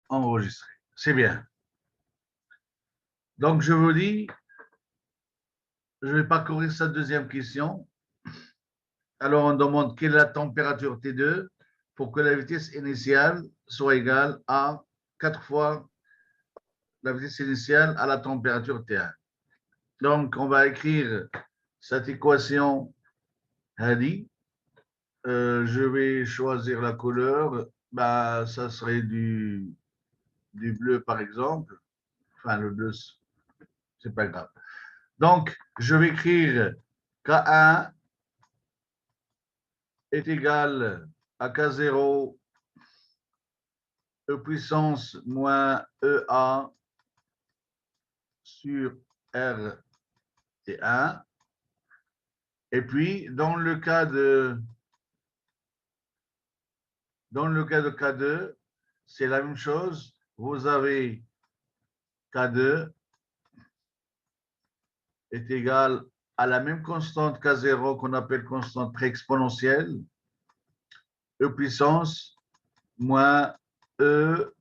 enregistré. C'est bien. Donc, je vous dis, je vais parcourir cette deuxième question. Alors, on demande quelle est la température T2 pour que la vitesse initiale soit égale à 4 fois la vitesse initiale à la température T1. Donc, on va écrire cette équation Hadi. Je vais choisir la couleur. Bah, ça serait du bleu, par exemple. Enfin, le bleu, c'est pas grave. Donc, je vais écrire K1 est égal à K0 E puissance moins EA sur R T1. Et puis, dans le cas de K2, c'est la même chose. Vous avez K2 est égal à la même constante K0 qu'on appelle constante pré-exponentielle, E puissance moins E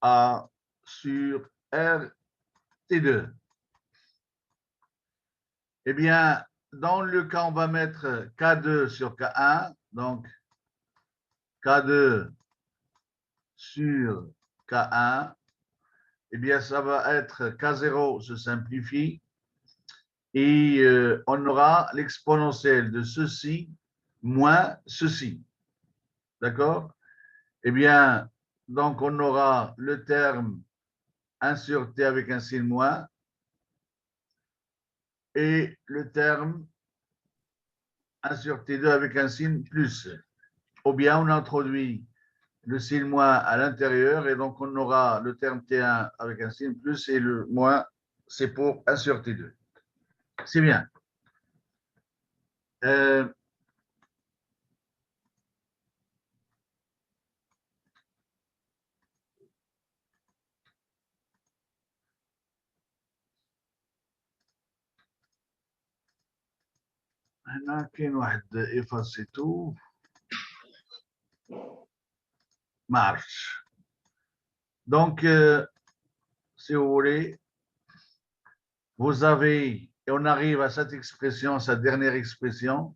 A sur R T2. Eh bien, dans le cas, on va mettre K2 sur K1, donc K2 sur K1, eh bien, ça va être K0 se simplifie et on aura l'exponentielle de ceci moins ceci. D'accord? Eh bien, donc on aura le terme 1 sur T avec un signe moins et le terme 1 sur T2 avec un signe plus. Ou bien on introduit le signe moins à l'intérieur et donc on aura le terme T1 avec un signe plus et le moins, c'est pour 1 sur T2. C'est bien. هنا كاين واحد effacer tout. Marche. Donc, si vous voulez, vous avez, et on arrive à cette expression, cette dernière expression,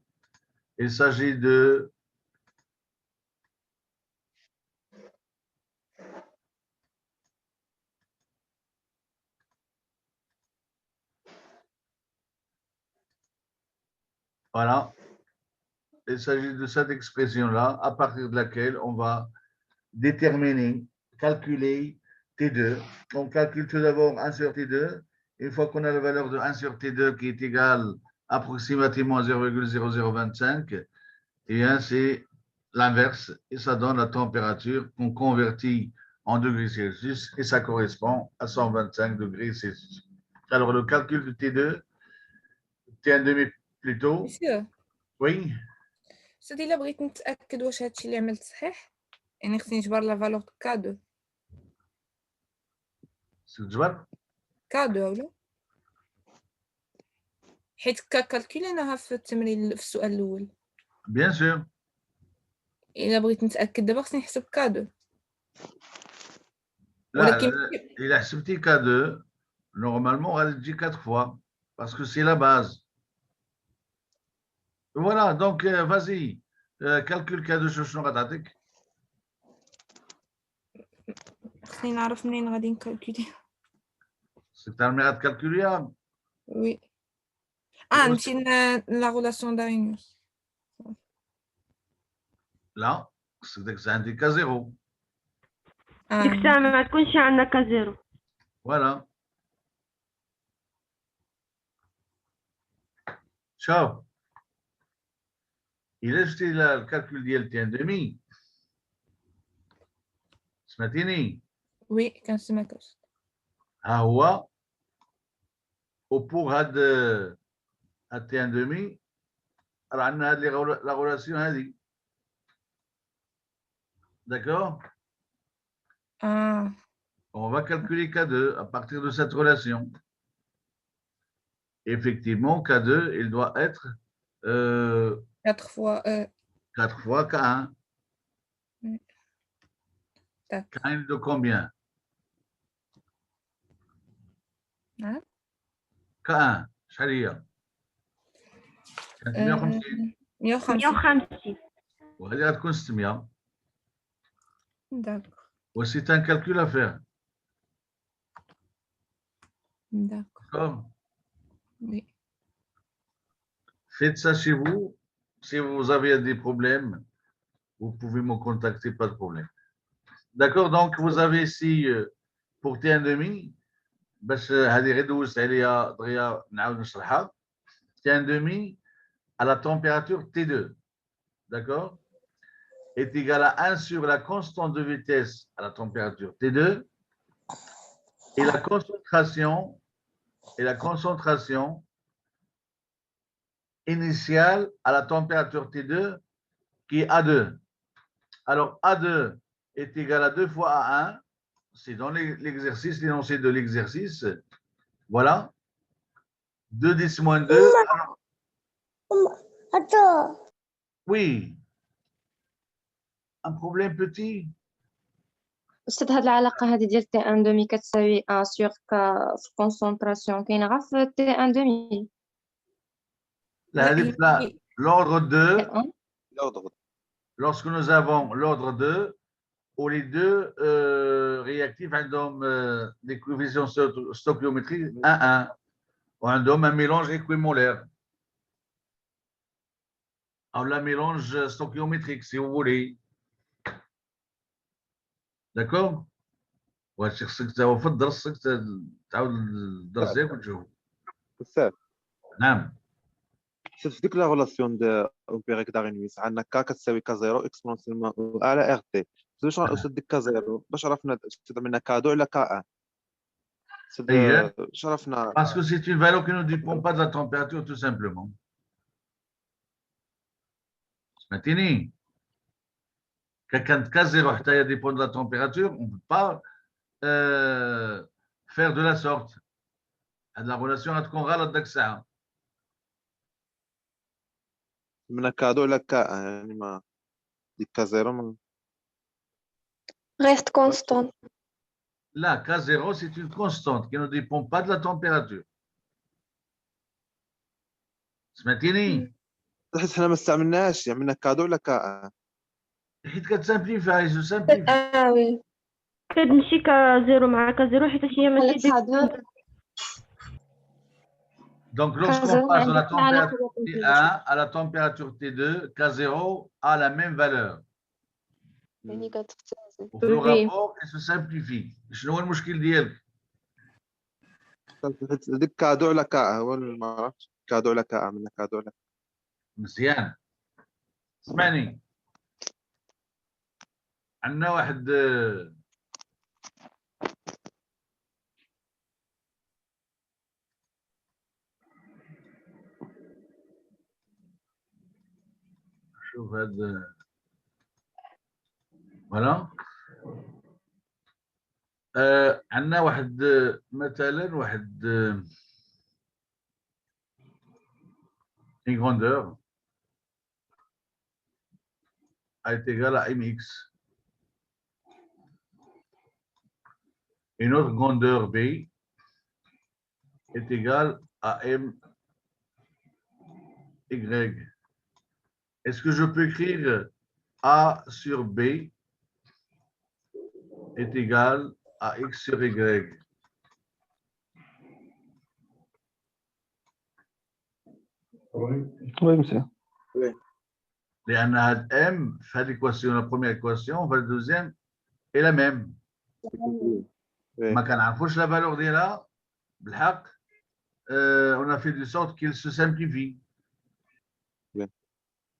il s'agit de voilà, il s'agit de cette expression-là, à partir de laquelle on va déterminer, calculer T2. On calcule tout d'abord 1 sur T2. Une fois qu'on a la valeur de 1 sur T2 qui est égale approximativement à 0,0025, et bien c'est l'inverse, et ça donne la température qu'on convertit en degrés Celsius, et ça correspond à 125 degrés Celsius. Alors, le calcul de T2, T1 demi plutôt, مسيو oui, استاذ الا بغيت نتاكد واش هادشي اللي عملت صحيح يعني خصني نجبر لا فالور كادو c'est le joueur. ولا حيت كالكوليناها في التمرين في السؤال الاول Bien sûr. الا بغيت نتاكد دابا خصني نحسب كادو Là, ولكن il a ce petit K2, normalement, on va le dire 4 fois, parce que c'est la base. Voilà, donc vas-y, calcule K2 sur شنو غتعطيك. خصني نعرف منين غادي نكالكولي C'est un méthode calculable. وي Et نمشي لا غولاسيون دارينيوس là, c'est indiqué à 0. ديك الساعة ما تكونش عندنا كازيرو. Voilà. Ciao. Il est jeté le calcul ديال T1 demi. سمعتيني؟ وي كنسمعك ها هو وبوغ هاد T1 demi راه عندنا هاد لا غولاسيون هادي. D'accord? On va calculer K2 à partir de cette relation. Effectivement, K2, il doit être 4 fois 4 fois K1. d'accord. K1 de combien? نعم. K1 شحال هي؟ كانت 150 150. 150. وهذه غتكون 600. d'accord, C'est un calcul à faire. d'accord, D'accord. oui. Faites ça chez vous. Si vous avez des problèmes, vous pouvez me contacter, pas de problème. D'accord, donc vous avez ici pour T1,5 باش هذه غير دوزت عليها دغيا نعاود نشرحها. T1,5 à la température T2, d'accord, est égal à 1 sur la constante de vitesse à la température T2 et la concentration initiale à la température T2 qui est A2. Alors A2 est égal à 2 fois A1, c'est dans l'exercice, l'énoncé de l'exercice. Voilà. 2 10 moins 2. Alors, Attends. oui. Un problème petit. أستاذ هاد العلاقة هذه ديال تي ان دومي كتساوي ان سور كا في كونسونطراسيون كاينة غير في تي ان دومي. L'ordre 2, L'ordre. lorsque nous avons l'ordre 2, où les deux réactifs ont des coefficients stoichiométriques 1, 1, ou un mélange équimolaire. Alors, la mélange stoichiométrique, si vous voulez. D'accord. وهادشي خصك تاهو في الدرس خصك تعاود الدرس ديالك وتشوف. أستاذ نعم. في ديك لا غولاسيون دو امبيريك دارينيوس عندنا كا كتساوي كا زيرو اكسبونسيالمون على ار تي. باش أستاذ ديك كا زيرو باش عرفنا منها كادو على كا 1. باش عرفنا. Parce que c'est une valeur qui ne dépend pas de la température, tout simplement. سمعتيني؟ كانت كا زيرو حتى هي dépend de la température, on ne peut pas faire de la sorte. La relation غتكون غلط داك الساعة. منها كادو على كا يعني ما ديك كا زيرو من Reste constant. Là, K0, c'est une constante qui ne dépend pas de la température. سمعتيني؟ حيت حنا ما استعملناهاش يعني منها كادو على كا. حيت كتسامبليفاي جو سامبليفاي. Ah oui. كتمشي كزيرو مع كزيرو حيت هي ماشي ديك. Donc, lorsqu'on passe de la température T1 à la température T2, K0 a la même valeur. Au fur et à mesure, elle se simplifie. شنو هو المشكل ديالك؟ ديك كادو على كا هو ما عرفتش كادو على كا منها كادو على. مزيان. اسمعني. عندنا واحد شوف هذا فوالا عندنا واحد مثلا واحد une grandeur est égale à mx. Une autre grandeur b est égale à my. Est-ce que je peux écrire a sur b est égal à x sur y? Oui, monsieur. لأن هاد m في هذه l'équation, la première équation, في la deuxième est la même. ما كنعرفوش la valeur ديالها بالحق. On a fait de sorte qu'il se simplifie.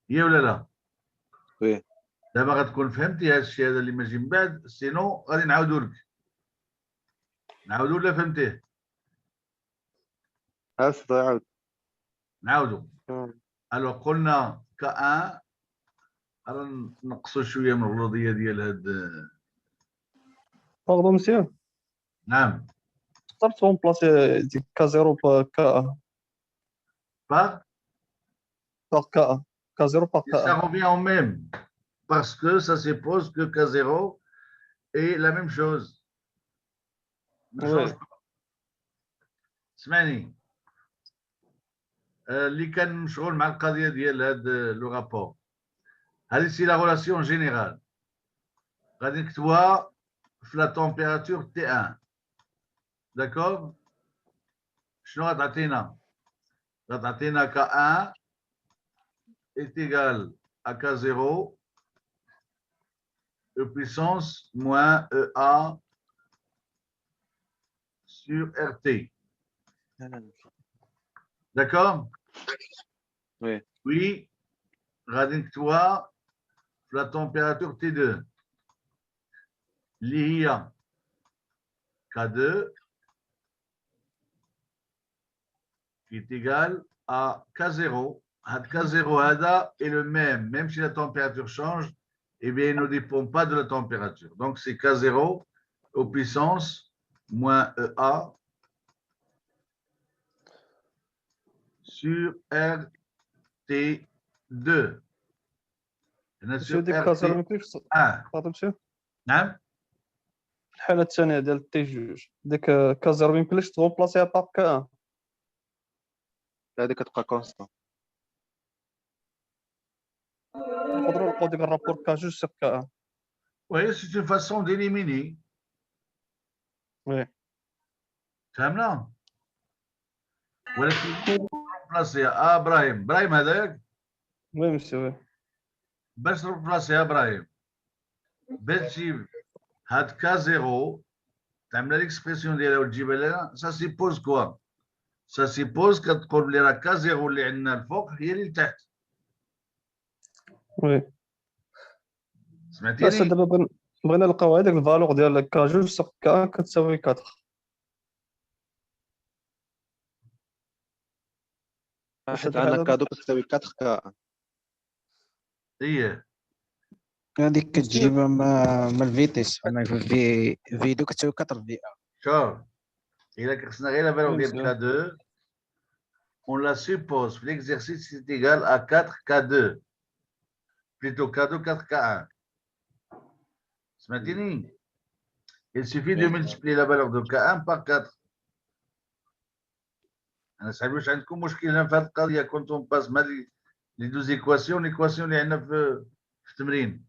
هي ولا لا؟ وي. دابا غتكون فهمتي هذا الشيء هذا اللي ماجي من بعد، سينو غادي نعاودو لك. نعاودو ولا فهمتيه؟ عاود. نعاودو. الو قلنا K1 نقصوا شويه من الغلوظيه ديال هاد. Pardon, monsieur. نعم. تقدر ترومبلاسي ديك كا زيرو بكا Par كا كا زيرو ça كا. revient au même parce que ça suppose que K0 et la même chose. Ne Oui. change pas. اسمعني اللي كان مشغول مع القضيه ديال هذا لو رابور هذه سي لا ريلاسيون جينيرال غادي نكتبوها في لا تمبيراتور تي 1 داكور شنو غتعطينا غتعطينا ك 1 est égal à K0 e puissance moins EA sur RT. D'accord? Oui. Oui, غادي نكتبوها في la température T2 اللي هي K2 qui est égal à K0. K0 هذا est le même si la température change, eh bien, il ne dépend pas de la température. Donc, c'est K0 au puissance moins EA sur RT2. ماشي ديك كازيرو ما يمكنش 1. فهمتي نعم الحالة الثانية ديال تي جوج ديك كازيرو ما يمكنلكش تغومبلاسيها باغ كا هذيك كتبقى كونستون. نقدروا نلقاو ديك الرابور كا جوج سيغ كا Oui, c'est une façon d'éliminer. وي فهمنا؟ ولكن remplacer ابراهيم هذاك وي مسيو وي باش تربلاسي ابراهيم باش تجيب هاد كا زيرو تعمل ليكسبرسيون ديالها وتجيبها لنا سا سيبوز كوا سا سيبوز كتقول بلي راه كا زيرو اللي عندنا الفوق هي اللي لتحت وي لا سمعتيني دابا بغينا نلقاو هذاك الفالور ديال كا جوج سيغ كا كتساوي 4 حيت عندنا كادو كتساوي 4 كا هي هذيك كتجيبها من الفيتيس انا في فيديو كتساوي 4 في شوف الا خصنا غير لا فالور ديال كا 2 on la suppose l'exercice est égal à 4 K2 plutôt K2 4 K1 سمعتيني il suffit de multiplier la valeur de K1 par 4 انا صعيب واش عندكم مشكل هنا في هذه القضيه كنت اون باس مع لي دوز ايكواسيون اللي عندنا في التمرين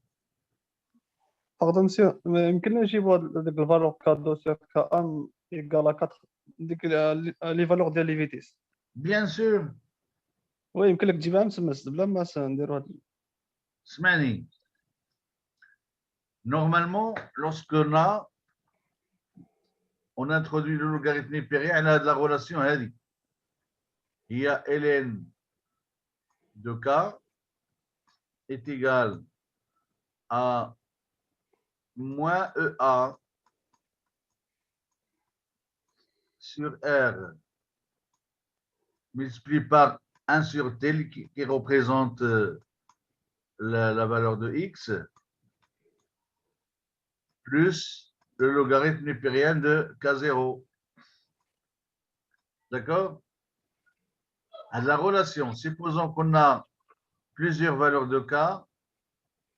باغدون مسيو ما يمكننا نجيبو هذيك الفالور كا دو سيغ كا ان ايكال 4 ديك لي فالور ديال لي فيتيس بيان سور وي يمكن لك تجيبها مسمس بلا ما نديرو هاد اسمعني normalement on introduit le logarithme népérien على هذه la relation هذه هي ln de k est égal à moins EA sur R multiplié par 1 sur T qui représente la valeur de X plus le logarithme népérien de K0. D'accord? À la relation, supposons qu'on a plusieurs valeurs de K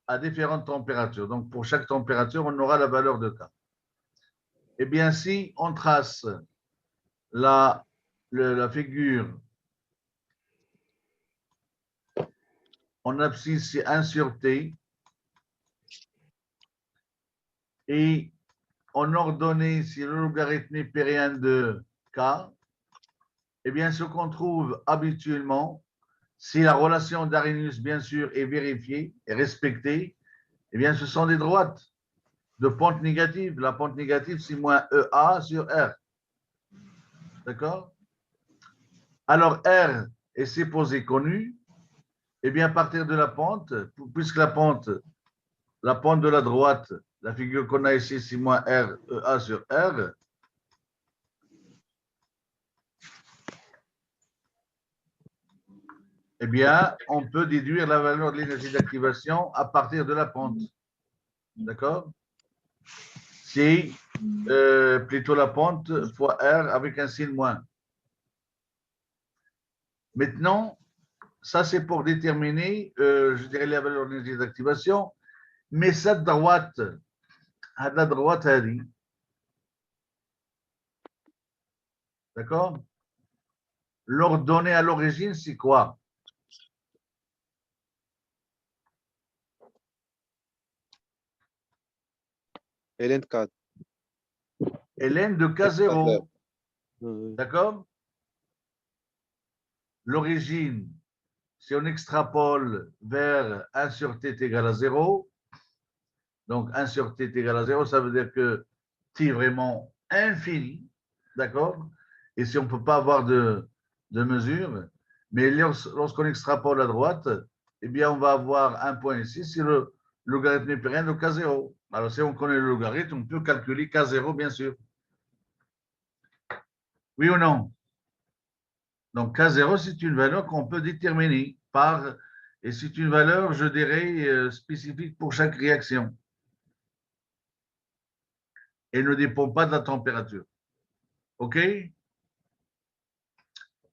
à différentes températures. Donc, pour chaque température, on aura la valeur de K. Eh bien, si on trace la figure en abscisse, c'est 1 sur T, et en ordonnée, c'est le logarithme népérien de K, eh bien, ce qu'on trouve habituellement, si la relation d'Arrhenius, bien sûr, est vérifiée et respectée, eh bien, ce sont des droites de pente négative. La pente négative, c'est moins EA sur R. D'accord? Alors, R est supposé connu. Eh bien, à partir de la pente, puisque la pente de la droite, la figure qu'on a ici, c'est moins R, EA sur R. Eh bien, on peut déduire la valeur de l'énergie d'activation à partir de la pente. D'accord? C'est plutôt la pente fois R avec un signe moins. Maintenant, ça c'est pour déterminer, je dirais, la valeur de l'énergie d'activation, mais cette droite, la droite هذه. D'accord? L'ordonnée à l'origine, c'est quoi? Hélène 4. Hélène de K0. Oui. D'accord? L'origine, si on extrapole vers 1 sur t est égal à 0, donc 1 sur t est égal à 0, ça veut dire que t est vraiment infini, d'accord? Et si on ne peut pas avoir de mesure, mais lorsqu'on extrapole à droite, eh bien, on va avoir un point ici, c'est le logarithme épérien de K0. Alors, si on connaît le logarithme, on peut calculer K0, bien sûr. Oui ou non? Donc, K0, c'est une valeur qu'on peut déterminer par, et c'est une valeur, je dirais, spécifique pour chaque réaction. Et ne dépend pas de la température. OK?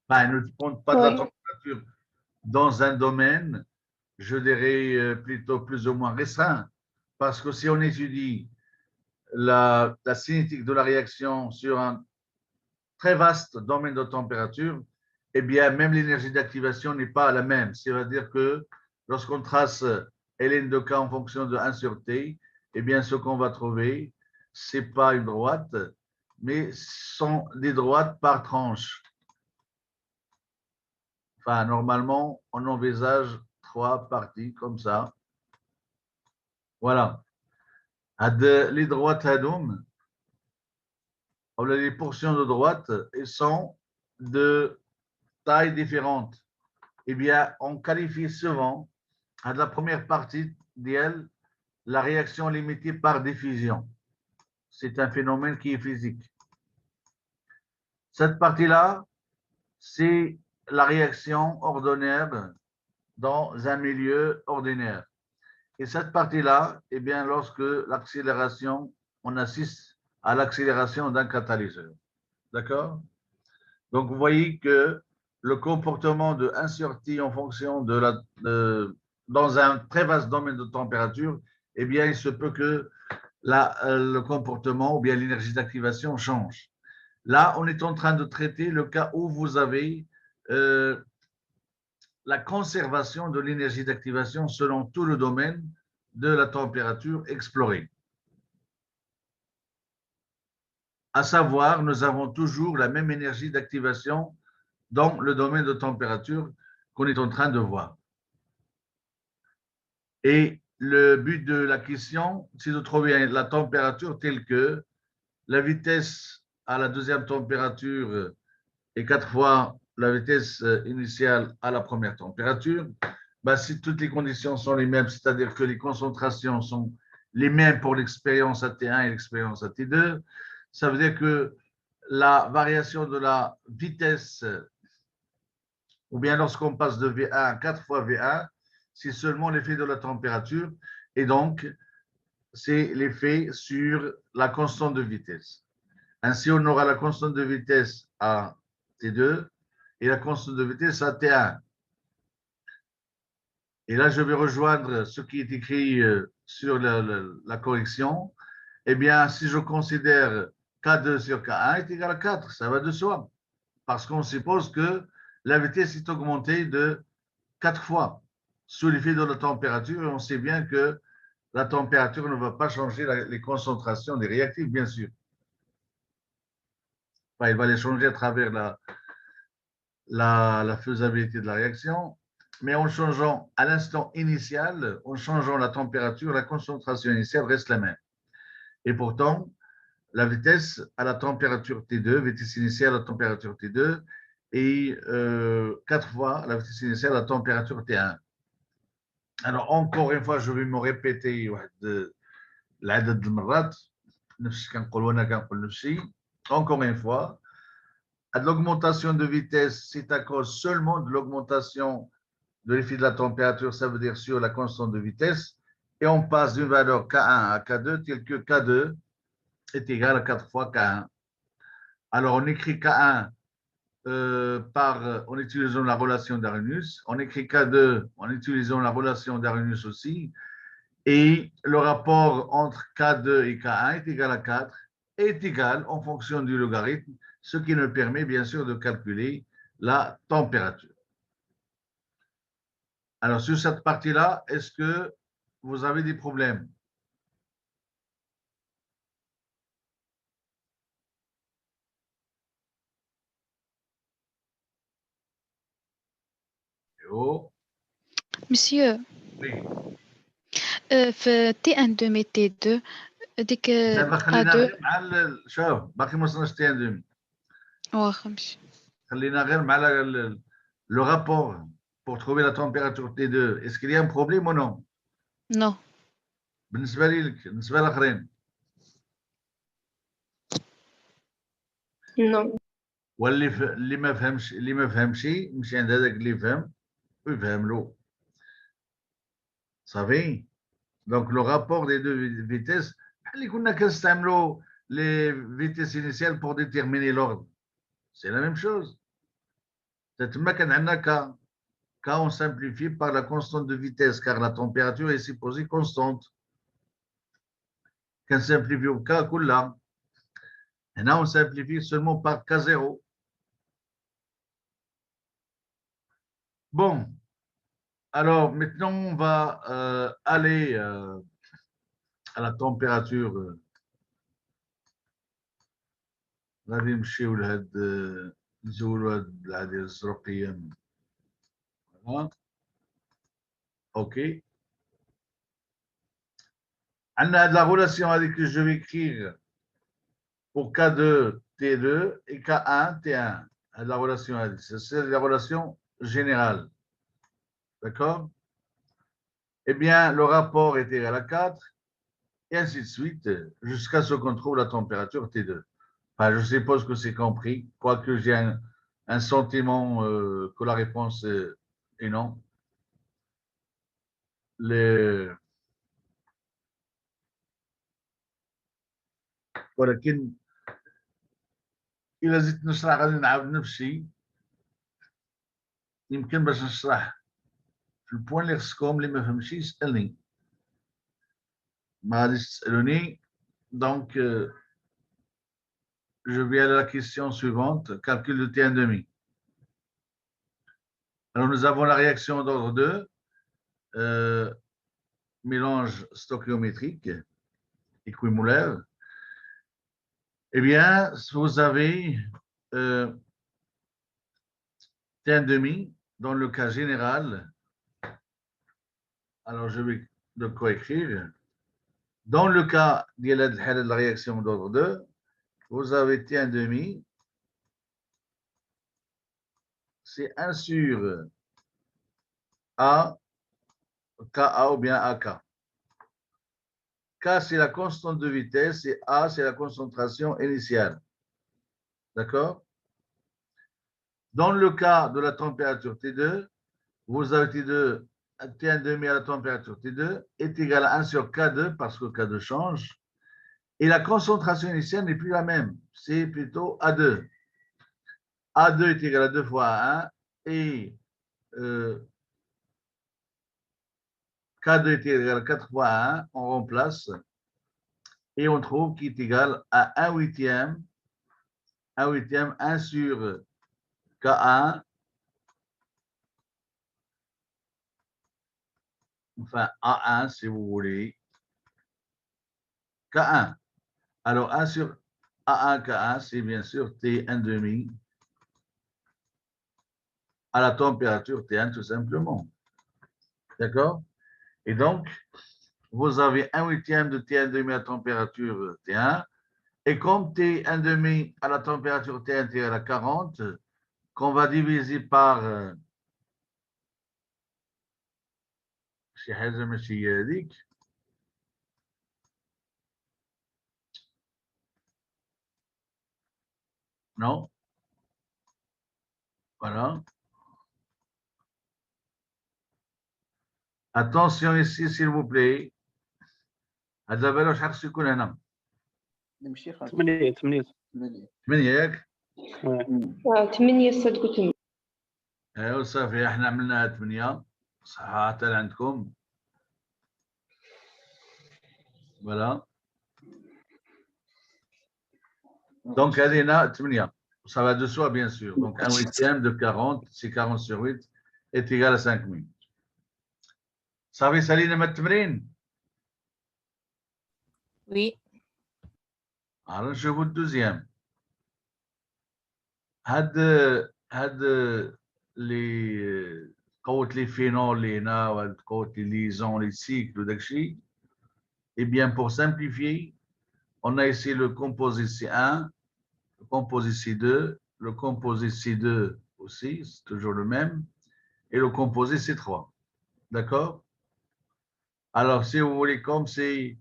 Enfin, elle ne dépend pas de la Oui. température dans un domaine, je dirais, plutôt plus ou moins restreint. Parce que si on étudie la cinétique de la réaction sur un très vaste domaine de température, eh bien, même l'énergie d'activation n'est pas la même. C'est-à-dire que lorsqu'on trace Ln de K en fonction de 1 sur T, eh bien, ce qu'on va trouver, ce n'est pas une droite, mais ce sont des droites par tranche. Enfin, normalement, on envisage 3 parties comme ça. Voilà. Les droites Hadoum, les portions de droite, elles sont de tailles différentes. Eh bien, on qualifie souvent à la première partie d'elle la réaction limitée par diffusion. C'est un phénomène qui est physique. Cette partie-là, c'est la réaction ordinaire dans un milieu ordinaire. Et cette partie-là, eh bien, lorsque l'accélération, on assiste à l'accélération d'un catalyseur. D'accord? Donc, vous voyez que le comportement de 1 sur T en fonction dans un très vaste domaine de température, eh bien, il se peut que le comportement ou bien l'énergie d'activation change. Là, on est en train de traiter le cas où vous avez la conservation de l'énergie d'activation selon tout le domaine de la température explorée. À savoir, nous avons toujours la même énergie d'activation dans le domaine de température qu'on est en train de voir. Et le but de la question, c'est de trouver la température telle que la vitesse à la deuxième température est 4 fois la vitesse initiale à la première température. Ben, si toutes les conditions sont les mêmes, c'est-à-dire que les concentrations sont les mêmes pour l'expérience à T1 et l'expérience à T2, ça veut dire que la variation de la vitesse, ou bien lorsqu'on passe de V1 à 4 fois V1, c'est seulement l'effet de la température, et donc c'est l'effet sur la constante de vitesse. Ainsi, on aura la constante de vitesse à T2 et la constante de vitesse à T1. Et là, je vais rejoindre ce qui est écrit sur la correction. Eh bien, si je considère K2 sur K1 est égal à 4, ça va de soi. Parce qu'on suppose que la vitesse est augmentée de 4 fois sous l'effet de la température. Et on sait bien que la température ne va pas changer les concentrations des réactifs, bien sûr. Enfin, il va les changer à travers la faisabilité de la réaction. Mais en changeant à l'instant initial, en changeant la température, la concentration initiale reste la même. Et pourtant, la vitesse à la température T2, vitesse initiale à la température T2, et 4 fois la vitesse initiale à la température T1. Alors, encore une fois, je vais me répéter العدد المرات نفس كنقول وانا كنقول نفسي. Encore une fois, l'augmentation de vitesse, c'est à cause seulement de l'augmentation de l'effet de la température, ça veut dire sur la constante de vitesse, et on passe d'une valeur K1 à K2, tel que K2 est égal à 4 fois K1. Alors, on écrit K1 en utilisant la relation d'Arrhenius, on écrit K2 en utilisant la relation d'Arrhenius aussi, Et le rapport entre K2 et K1 est égal à 4, est égal en fonction du logarithme, ce qui nous permet bien sûr de calculer la température. Alors, sur cette partie-là, est-ce que vous avez des problèmes? Oh, Monsieur, oui. في T1 2 T2 ديك دابا خلينا A2 غير مع شوف باقي ما وصلناش تي ان دومي واخا ماشي خلينا غير مع le rapport pour trouver la température T2. Est-ce qu'il y a un problème ou non? نو بالنسبة لك بالنسبة للآخرين نو اللي ما فهمش يمشي عند هذاك اللي فهم ويفهم له صافي. Donc le rapport des deux vitesses بحال اللي كنا كنستعملوا les vitesses initiales pour déterminer l'ordre. C'est la même chose. تما كان عندنا K, on simplifie par la constante de vitesse, car la température est supposée constante. Quand on simplifie au K, on simplifie seulement par K0. Bon, alors maintenant on va aller à la température. غادي نمشيو لهاد نزولوا هاد العادية الزرقية. OK. On a la relation avec que je vais écrire pour K2, T2 et K1, T1. La relation, c'est la relation générale. D'accord? Eh bien, le rapport est égal à 4 et ainsi de suite jusqu'à ce qu'on trouve la température T2. Enfin, je suppose que c'est compris, quoique j'ai un sentiment que la réponse est non. ولكن إلا زدت نشرح غادي نعاود نفس الشيء يمكن باش نشرح في البوان اللي خصكم اللي ما فهمتش يسألني ما غاديش تسألوني. Donc je vais à la question suivante, calcul de T1,5. Alors nous avons la réaction d'ordre 2, mélange stoichiométrique équimolaire. Eh bien, vous avez T1,5 dans le cas général. Alors, je vais de quoi écrire. Dans le cas de la réaction d'ordre 2, vous avez T1,5. C'est 1 sur A, KA ou bien AK. K, c'est la constante de vitesse et A, c'est la concentration initiale. D'accord? Dans le cas de la température T2, vous avez T1,5 à la température T2 est égal à 1 sur K2 parce que K2 change. Et la concentration initiale n'est plus la même. C'est plutôt A2. A2 est égal à 2 fois A1 et K2 est égal à 4 fois A1. On remplace et on trouve qu'il est égal à 1 huitième, 1 sur K1. Enfin, A1 si vous voulez. K1. Alors, 1 sur A1, K1, c'est bien sûr T1,5 à la température T1 tout simplement. D'accord? Et donc, vous avez 1 huitième de T1,5 à la température T1. Et comme T1,5 à la température T1 est égal à 40, qu'on va diviser par شي حاجة ماشي هي هذيك. Non? Voilà. Attention ici, s'il vous plaît. هاد الفالور شحال خصو يكون هنا؟ نمشي 8 8 ياك؟ 8 صدقوا 8. ايوا صافي احنا عملناها 8 صح حتى عندكم. Voilà. Donc, Adena, ça va de soi, bien sûr. Donc, 1/8 de 40, c'est 40 sur 8, est égal à 5000. صافي سالينا من التمرين. Oui. Alors, نشوفوا الدوزيام. هاد لي قوة لي فينول اللي هنا وهاد قوة لي ليزون لي سيكل وداك الشيء. Eh bien, pour simplifier, on a ici le composé C1, le composé C2, le composé C2 aussi, c'est toujours le même, et le composé C3. D'accord? Alors, si vous voulez, comme c'est,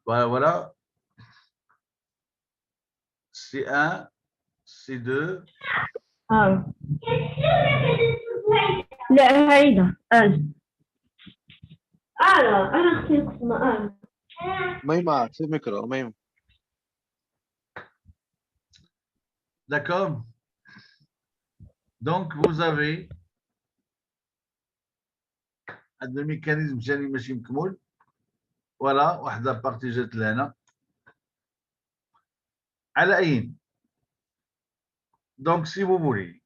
voilà, C1, C2. لا هيدا أنا أختي القسمة ميمة في الميكرو ميمة. D'accord? Donc, vous avez un mécanisme جاني ماشي مكمول. Voilà, واحدة بارتي جات لهنا. على أي. Donc, si vous voulez,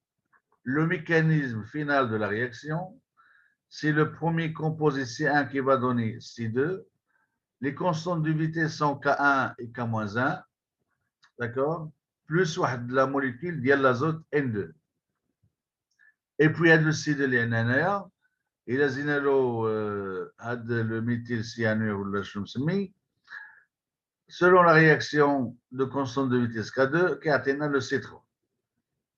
le mécanisme final de la réaction, c'est le premier composé C1 qui va donner C2. Les constantes de vitesse sont K1 et K-1, d'accord? Plus la molécule de l'azote N2. Et puis, il y a le C2 de l'NNR. Et là, le méthylcyanure, ou le chumsemi, selon la réaction de constante de vitesse K2, qui atteint le C3.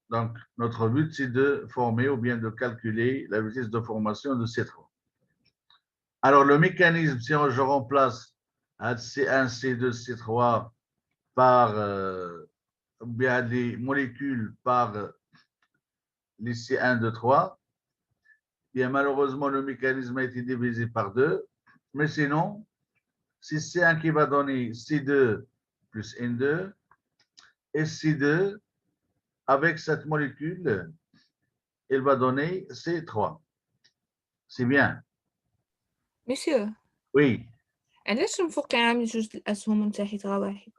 Donc, notre but, c'est de former ou bien de calculer la vitesse de formation de C3. Alors, le mécanisme, si je remplace C1, C2, C3 par bien les molécules par les C1, 2, 3, bien malheureusement, le mécanisme a été divisé par 2. Mais sinon, c'est C1 qui va donner C2 plus N2 et C2 avec cette molécule, elle va donner C3. C'est bien. Monsieur. Oui. علاش مفوقين من جوج الاسهم من تحت غير واحد؟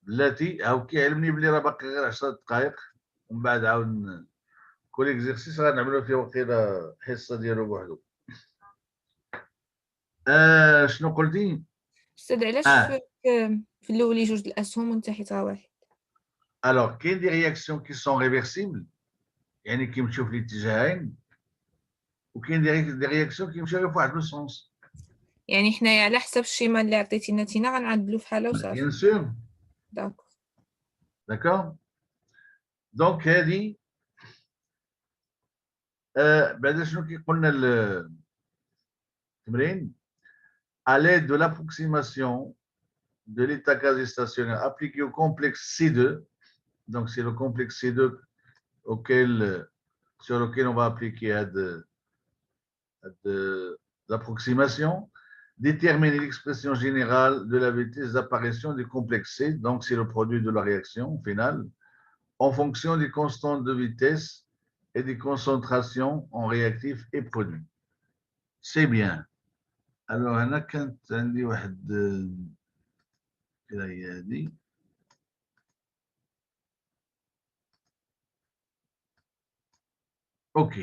بلاتي هاو كيعلمني بلي راه باقي غير 10 دقائق ومن بعد عاود كل اكزرسيس غنعملو فيه وقيله حصه ديالو بوحدو. شنو قلتي؟ استاذ علاش في الاول جوج الاسهم من تحت غير واحد؟ Alors, كاين دي رياكسيون كي سون ريفيرسيبل يعني كيمشيو في الاتجاهين وكاين دي رياكسيون كيمشيو في واحد لو سونس. يعني حنايا على حسب الشيما اللي عطيتينا تينا غنعدلو في حاله وصافي. Bien sûr. D'accord. Donc هذه بعد شنو كيقولنا التمرين à l'aide de l'approximation de l'état quasi-stationnaire appliqué au complexe C2. Donc c'est le complexe C2 sur lequel on va appliquer l'approximation. Déterminer l'expression générale de la vitesse d'apparition du complexe C, donc c'est le produit de la réaction finale, en fonction des constantes de vitesse et des concentrations en réactifs et produits. C'est bien. Alors, أنا كانت عندي واحد القراية هذه. OK.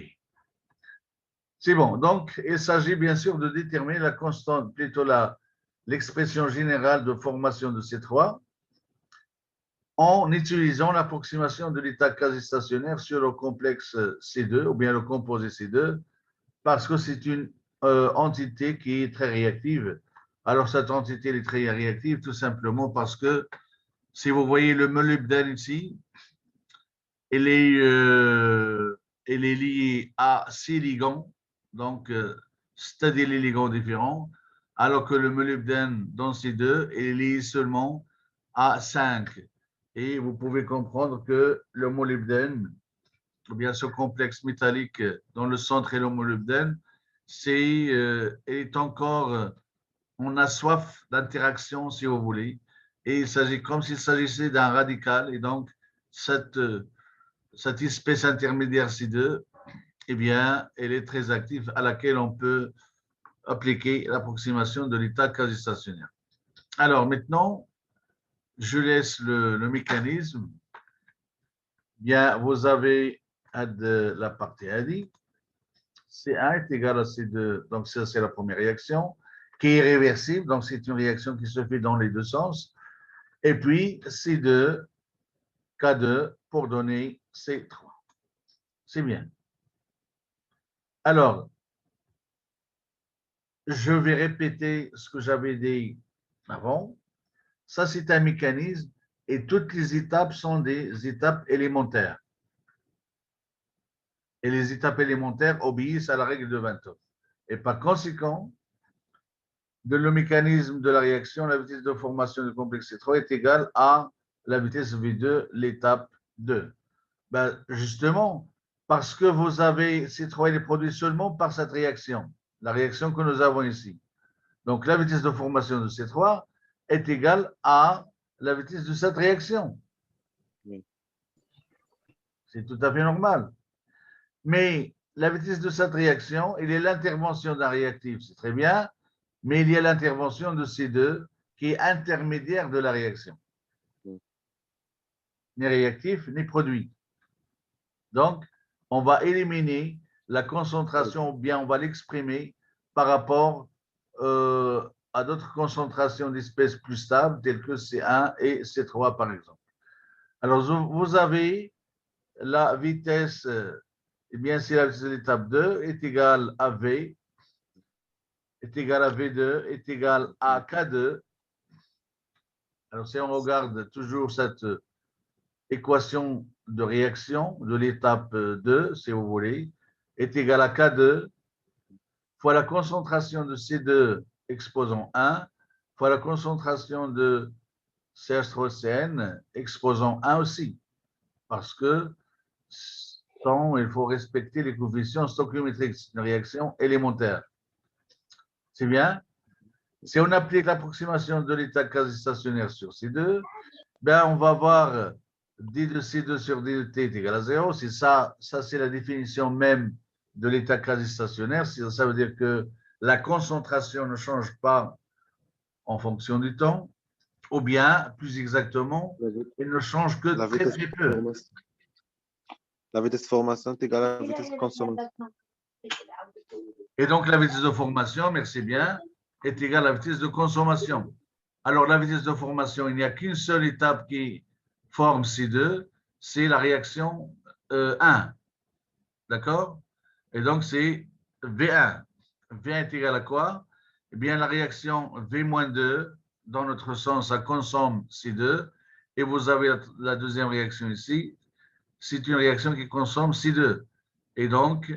C'est bon. Donc, il s'agit bien sûr de déterminer la constante, plutôt l'expression générale de formation de C3 en utilisant l'approximation de l'état quasi-stationnaire sur le complexe C2 ou bien le composé C2 parce que c'est une entité qui est très réactive. Alors, cette entité elle est très réactive tout simplement parce que si vous voyez le molybdène ici, elle est liée à 6 ligands. Donc, c'est-à-dire les ligands différents, alors que le molybdène dans C2 est lié seulement à 5. Et vous pouvez comprendre que le molybdène, ou bien ce complexe métallique dans le centre et le molybdène, est encore, on a soif d'interaction, si vous voulez, et il s'agit comme s'il s'agissait d'un radical, et donc cette espèce intermédiaire C2, eh bien, elle est très active, à laquelle on peut appliquer l'approximation de l'état quasi-stationnaire. Alors maintenant, je laisse le mécanisme. Bien, vous avez la partie ADI. C1 est égal à C2. Donc, ça, c'est la première réaction qui est irréversible. Donc, c'est une réaction qui se fait dans les deux sens. Et puis, C2, K2 pour donner C3. C'est bien. Alors, je vais répéter ce que j'avais dit avant. Ça, c'est un mécanisme et toutes les étapes sont des étapes élémentaires. Et les étapes élémentaires obéissent à la règle de 20 Et par conséquent, le mécanisme de la réaction, la vitesse de formation du complexe C3 est égale à la vitesse V2, l'étape 2. Ben, justement, parce que vous avez C3, il est produit seulement par cette réaction, la réaction que nous avons ici. Donc, la vitesse de formation de C3 est égale à la vitesse de cette réaction. Oui. C'est tout à fait normal. Mais la vitesse de cette réaction, il y a l'intervention d'un réactif, c'est très bien, mais il y a l'intervention de C2 qui est intermédiaire de la réaction. Ni réactif, ni produit. Donc, on va éliminer la concentration, ou bien on va l'exprimer par rapport à d'autres concentrations d'espèces plus stables, telles que C1 et C3, par exemple. Alors, vous avez la vitesse, eh bien, si la vitesse de l'étape 2 est égale à V, est égale à V2, est égale à K2. Alors, si on regarde toujours cette équation de réaction de l'étape 2, si vous voulez, est égale à K2 fois la concentration de C2 exposant 1 fois la concentration de CH3CN exposant 1 aussi. Parce que il faut respecter les coefficients stoichiométriques, c'est une réaction élémentaire. C'est bien? Si on applique l'approximation de l'état quasi-stationnaire sur C2, ben on va avoir d de C2 sur d de T est égal à 0. C'est ça c'est la définition même de l'état quasi-stationnaire. Ça veut dire que la concentration ne change pas en fonction du temps, ou bien, plus exactement, elle ne change que très, très peu. La vitesse de formation est égale à la vitesse de consommation. Et donc, la vitesse de formation, merci bien, est égale à la vitesse de consommation. Alors, la vitesse de formation, il n'y a qu'une seule étape qui forme C2, c'est la réaction 1. D'accord? Et donc, c'est V1. V1 est égal à quoi? Eh bien, la réaction V-2, dans notre sens, ça consomme C2. Et vous avez la deuxième réaction ici. C'est une réaction qui consomme C2. Et donc,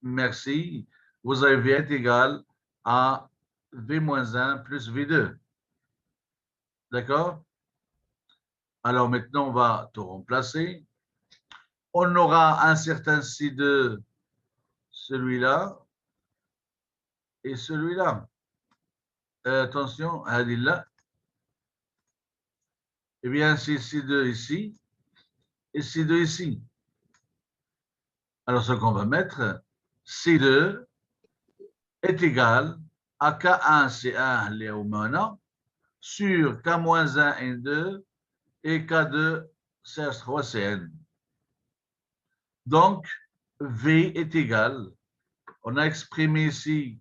merci, vous avez V est égal à V-1 plus V2. D'accord? Alors maintenant, on va tout remplacer. On aura un certain C2, celui-là, et celui-là. Attention, Adilla. Eh bien, c'est C2 ici et C2 ici. Alors, ce qu'on va mettre, C2 est égal à K1, C1, Léomana, sur K-1, N2 et K2, CH3, CN. Donc, V est égal, on a exprimé ici,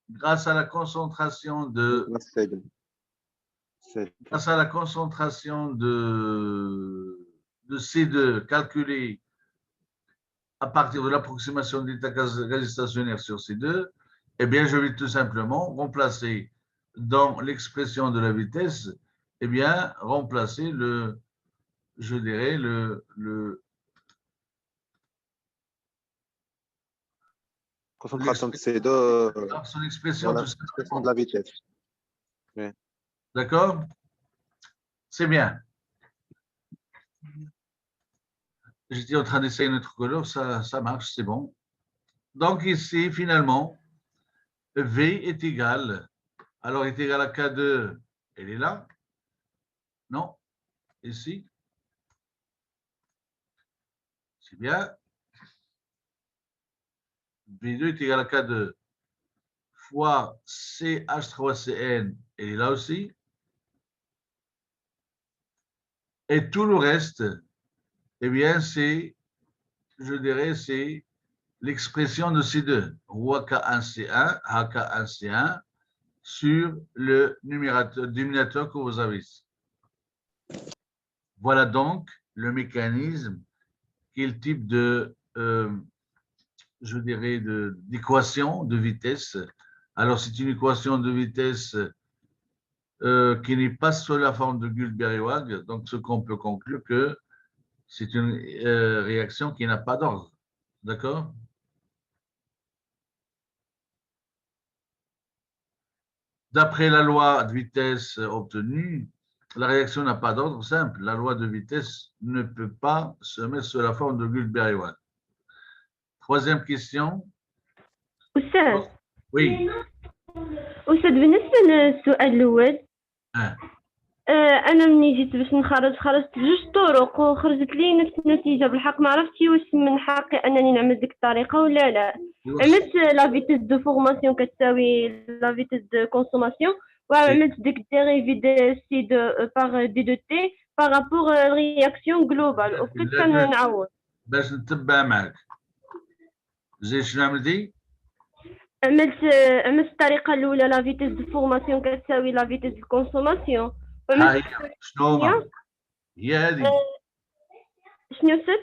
grâce à la concentration de C2 calculée à partir de l'approximation de l'état quasi-stationnaire sur C2, eh bien, je vais tout simplement remplacer dans l'expression de la vitesse, eh bien, remplacer je dirais, concentration de C2 son expression, tout l'expression de la vitesse. Oui. D'accord? C'est bien. J'étais en train d'essayer une autre couleur, ça marche, c'est bon. Donc ici, finalement, V est égal, alors est égal à K2, elle est là? Non? Ici? C'est bien. V2 est égal à K2. fois CH3CN, elle est là aussi. Et tout le reste, eh bien, c'est, je dirais, c'est l'expression de ces deux, K1C1, HK1C1, sur le dénominateur que vous avez ici. Voilà donc le mécanisme, quel type de, je dirais, d'équation de vitesse. Alors, c'est une équation de vitesse qui n'est pas sous la forme de Guldberg-Waage, donc ce qu'on peut conclure que c'est une réaction qui n'a pas d'ordre. D'accord? D'après la loi de vitesse obtenue, la réaction n'a pas d'ordre simple. La loi de vitesse ne peut pas se mettre sous la forme de Guldberg-Waage. Troisième question. أستاذ Oui. أستاذ بالنسبة للسؤال الأول Hein. أنا مني جيت باش نخرج خرجت بجوج طرق وخرجت لي نفس النتيجة بالحق ما عرفتش واش من حقي أنني نعمل ديك الطريقة ولا لا عملت لا فيتيس دو فورماسيون كتساوي لا فيتيس دو كونسوماسيون وعملت ديك ديريفي دو سي دو باغ دي دو تي بارابور رياكسيون جلوبال وبقيت كنعوض باش نتبع معك زي شنو عملتي؟ عملت الطريقة الأولى لا فيتيس دو فورماسيون كتساوي لا فيتيس دو كونسوماسيون ها هي شنو هما؟ هي هذه شنو أستاذ؟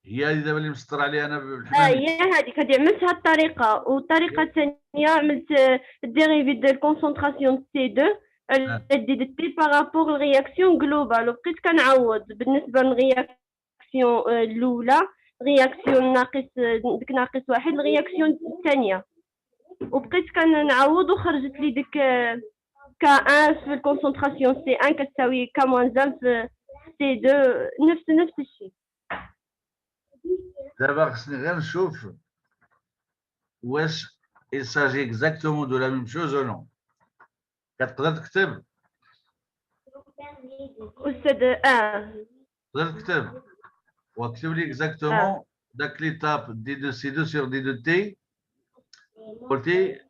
هي هذه دابا اللي مسطر عليها انا بالحمام. هي هذيك هذه عملت هاد الطريقة والطريقة الثانية عملت الديريفي دو الكونسونطراسيون سي 2 على دي دي تي بارابور الرياكسيون جلوبال وبقيت كنعوض بالنسبة للرياكسيون الأولى رياكسيون ناقص ديك ناقص واحد الرياكسيون الثانية وبقيت كنعوض وخرجت لي ديك K1 في الكونسونطراسيون C1 كتساوي K-1 في C2 نفس الشيء. دابا خصني غير نشوف واش il s'agit exactement de la même chose ou non. كتقدر تكتب أستاذ تقدر تكتب واكتب لي exactement داك ليتاب دي دو سي 2 sur دي دو تي قلتي